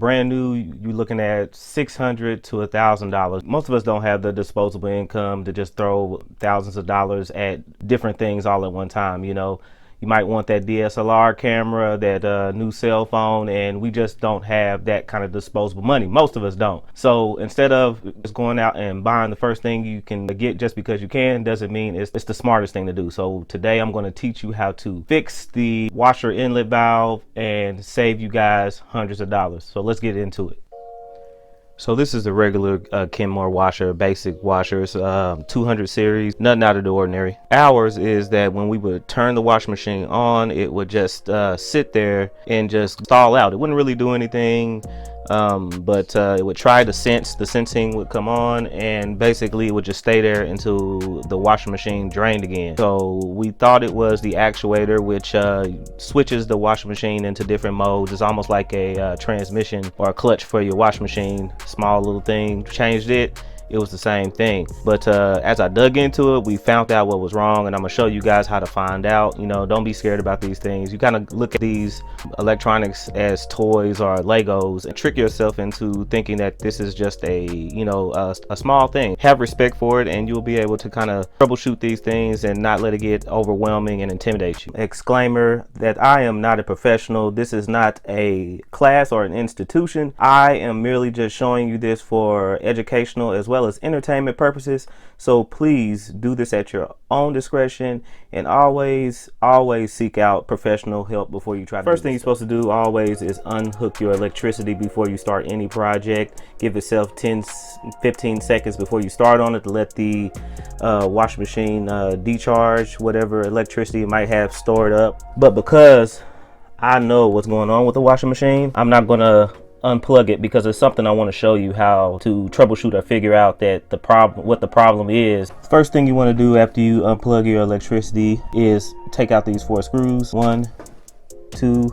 Brand new, you're looking at $600 to $1,000. Most of us don't have the disposable income to just throw thousands of dollars at different things all at one time. You know, you might want that DSLR camera, that new cell phone, and we just don't have that kind of disposable money. Most of us don't. So instead of just going out and buying the first thing you can get just because you can, doesn't mean it's the smartest thing to do. So today I'm going to teach you how to fix the washer inlet valve and save you guys hundreds of dollars. So let's get into it. So this is the regular Kenmore washer, basic washers, 200 series, nothing out of the ordinary. Ours is that when we would turn the washing machine on, it would just sit there and just stall out. It wouldn't really do anything, but it would try to sense. The sensing would come on, and basically it would just stay there until the washing machine drained again. So we thought it was the actuator, which switches the washing machine into different modes. It's almost like a transmission or a clutch for your washing machine. Small little thing, changed it, it was the same thing. But as I dug into it, we found out what was wrong, and I'm gonna show you guys how to find out. You know, don't be scared about these things. You kind of look at these electronics as toys or Legos and trick yourself into thinking that this is just a, you know, a small thing. Have respect for it, and you'll be able to kind of troubleshoot these things and not let it get overwhelming and intimidate you. Exclaimer that I am not a professional. This is not a class or an institution. I am merely just showing you this for educational as well as entertainment purposes. So please do this at your own discretion, and always seek out professional help before you try. First thing you're supposed to do always is unhook your electricity before you start any project. Give yourself 10-15 seconds before you start on it to let the washing machine decharge whatever electricity you might have stored up. But because I know what's going on with the washing machine, I'm not gonna unplug it because it's something I want to show you how to troubleshoot or figure out that what the problem is. First thing you want to do after you unplug your electricity is take out these 4 screws. 1, 2,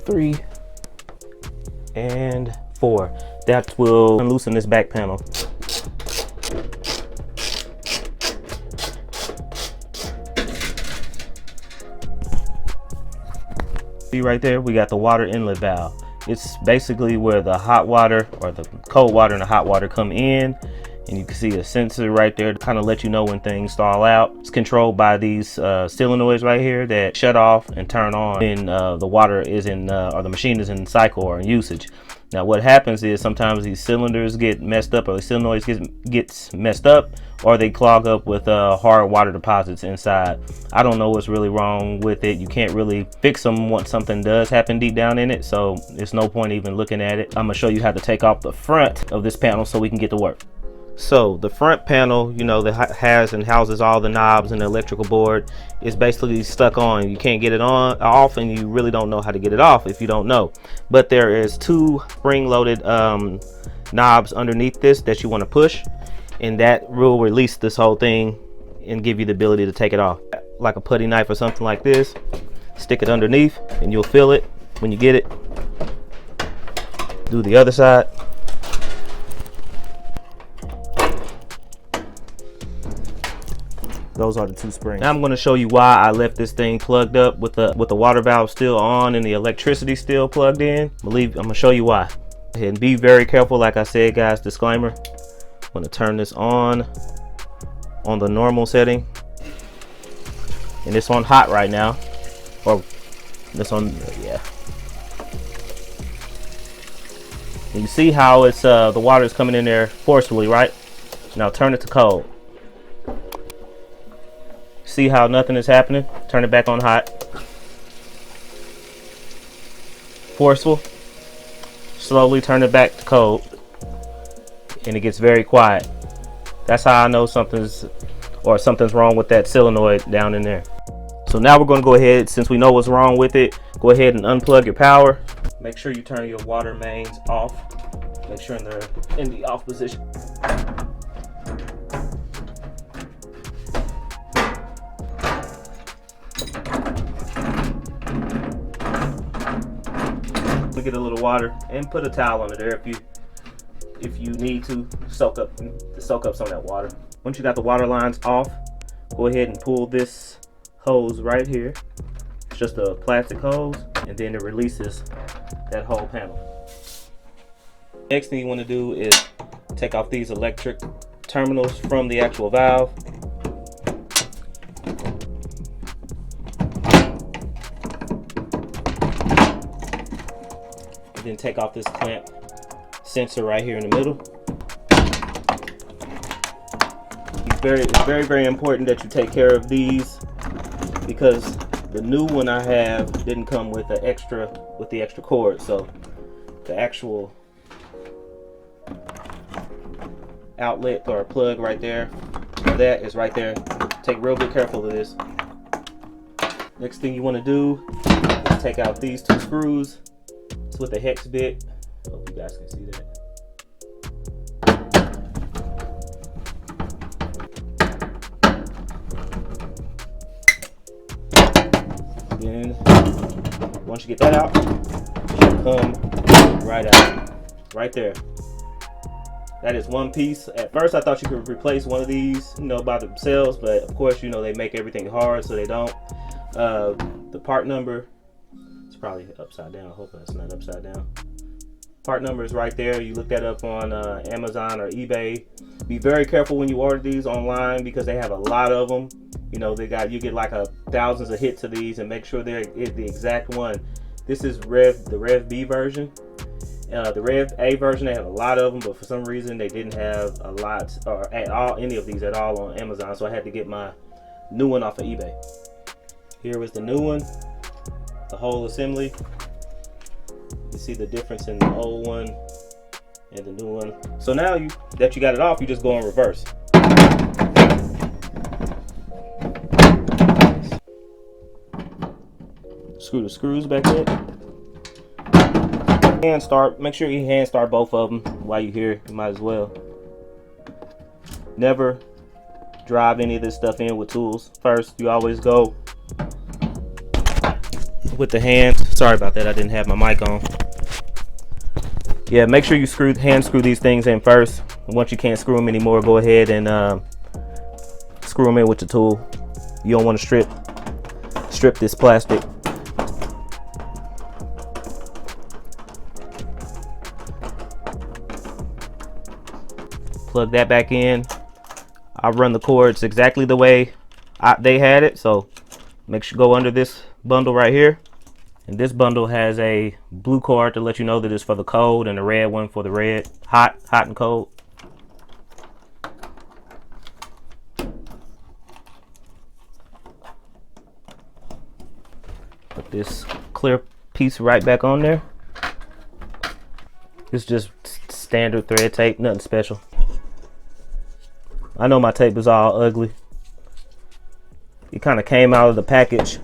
3, and 4. That will loosen this back panel. See right there, we got the water inlet valve. It's basically where the hot water or the cold water and the hot water come in, and you can see a sensor right there to kind of let you know when things stall out. It's controlled by these solenoids right here that shut off and turn on when the water is in or the machine is in cycle or in usage. Now what happens is sometimes these cylinders get messed up, or the solenoids gets messed up, or they clog up with hard water deposits inside. I don't know what's really wrong with it. You can't really fix them once something does happen deep down in it, so there's no point even looking at it. I'm gonna show you how to take off the front of this panel so we can get to work. So the front panel, you know, that has and houses all the knobs and the electrical board, is basically stuck on. You can't get it off, and you really don't know how to get it off if you don't know. But there is 2 spring-loaded knobs underneath this that you want to push, and that will release this whole thing and give you the ability to take it off. Like a putty knife or something like this, stick it underneath and you'll feel it when you get it. Do the other side. Those are the 2 springs. Now I'm going to show you why I left this thing plugged up with the water valve still on and the electricity still plugged in. I'm going to show you why. And be very careful, like I said, guys, disclaimer. I'm going to turn this on the normal setting, and it's on hot right now, or this on, yeah. And you see how it's the water is coming in there forcefully, right? Now turn it to cold. See how nothing is happening? Turn it back on hot. Forceful. Slowly turn it back to cold, and it gets very quiet. That's how I know something's wrong with that solenoid down in there. So now we're going to go ahead, since we know what's wrong with it, go ahead and unplug your power. Make sure you turn your water mains off. Make sure they're in the off position. Get a little water and put a towel under there if you need to soak up some of that water. Once you got the water lines off, go ahead and pull this hose right here. It's just a plastic hose, and then it releases that whole panel. Next thing you want to do is take off these electric terminals from the actual valve. And then take off this clamp sensor right here in the middle. It's very important that you take care of these, because the new one I have didn't come with the extra cord, so the actual outlet or plug right there, that is right there. Take real good careful of this. Next thing you want to do is take out these two screws. It's with a hex bit. Hope you guys can see that. Then once you get that out, it should come right out, right there. That is one piece. At first I thought you could replace one of these, by themselves, but of course, they make everything hard, so they don't. The part number, it's probably upside down. I hope that's not upside down. Part number is right there. You look that up on Amazon or eBay. Be very careful when you order these online, because they have a lot of them. You get like thousands of hits of these, and make sure they're the exact one. This is the Rev B version. The Rev A version, they have a lot of them, but for some reason they didn't have a lot or at all, any of these at all on Amazon, so I had to get my new one off of eBay. Here was the new one, the whole assembly. You see the difference in the old one and the new one. So now that you got it off, you just go in reverse. Screw the screws back in. Make sure you hand start both of them while you're here. You might as well. Never drive any of this stuff in with tools first. You always go with the hand. Sorry about that, I didn't have my mic on. Yeah, make sure you hand screw these things in first. Once you can't screw them anymore, go ahead and screw them in with the tool. You don't want to strip this plastic. Plug that back in. I run the cords exactly the way they had it, so make sure go under this bundle right here. And this bundle has a blue cord to let you know that it's for the cold, and the red one for the hot and cold. Put this clear piece right back on there. It's just standard thread tape, nothing special. I know my tape is all ugly. It kind of came out of the package,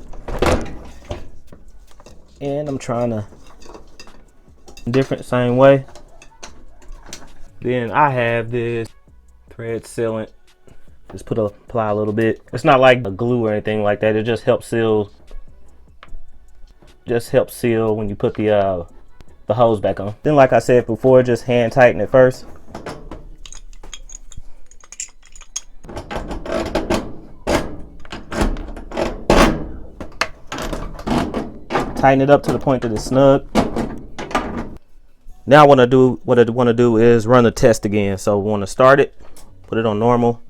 and I'm trying to same way. Then I have this thread sealant. Just apply a little bit. It's not like a glue or anything like that. It just helps seal. When you put the hose back on. Then, like I said before, just hand tighten it first. Tighten it up to the point that it's snug. Now what I want to do is run the test again. So we want to start it, put it on normal,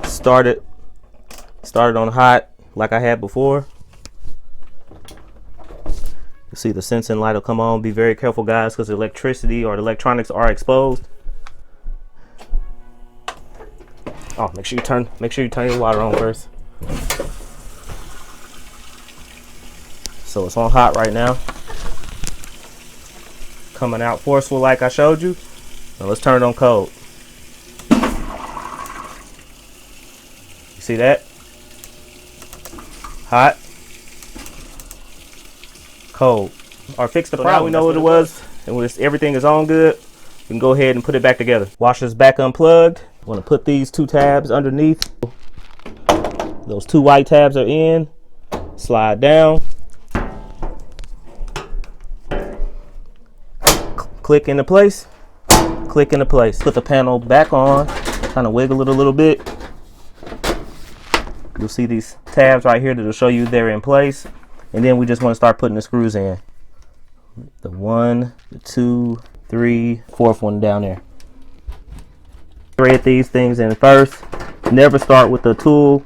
start it on hot like I had before. You see the sensing light will come on. Be very careful, guys, because the electricity or the electronics are exposed. Oh, make sure you turn your water on first. So it's on hot right now. Coming out forceful like I showed you. Now let's turn it on cold. You see that? Hot. Cold. Or fix the problem. Now we know what it was. And when everything is on good, we can go ahead and put it back together. Washer's back unplugged. I want to put these two tabs underneath. Those two white tabs are in. Slide down. Click into place. Click into place. Put the panel back on. Kind of wiggle it a little bit. You'll see these tabs right here that'll show you they're in place. And then we just want to start putting the screws in. The 1, the 2, 3, fourth one down there. Thread these things in first. Never start with the tool.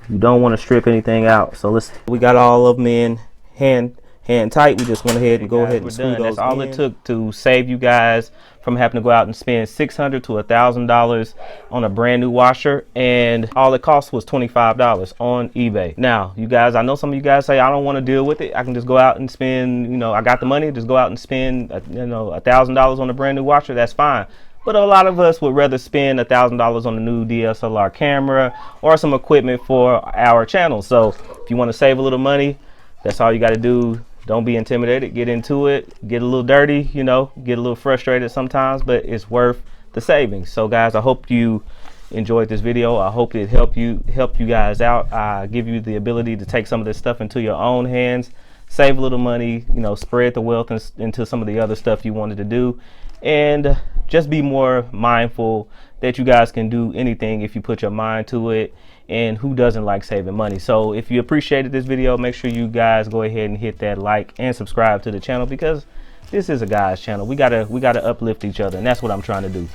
You don't want to strip anything out. So we got all of them in hand tight. We just went ahead and go ahead and screw those in. That's all it took to save you guys from having to go out and spend $600 to $1,000 on a brand new washer, and all it cost was $25 on eBay. Now, you guys, I know some of you guys say I don't want to deal with it. I can just go out and spend, you know, I got the money, just go out and spend, you know, $1,000 on a brand new washer. That's fine. But a lot of us would rather spend $1,000 on a new DSLR camera or some equipment for our channel. So if you want to save a little money, that's all you got to do. Don't be intimidated. Get into it. Get a little dirty, you know, get a little frustrated sometimes, but it's worth the savings. So guys, I hope you enjoyed this video. I hope it helped you guys out. Give you the ability to take some of this stuff into your own hands, save a little money, you know, spread the wealth into some of the other stuff you wanted to do, and just be more mindful that you guys can do anything if you put your mind to it. And who doesn't like saving money? So if you appreciated this video, make sure you guys go ahead and hit that like and subscribe to the channel, because this is a guy's channel. We gotta uplift each other, and that's what I'm trying to do.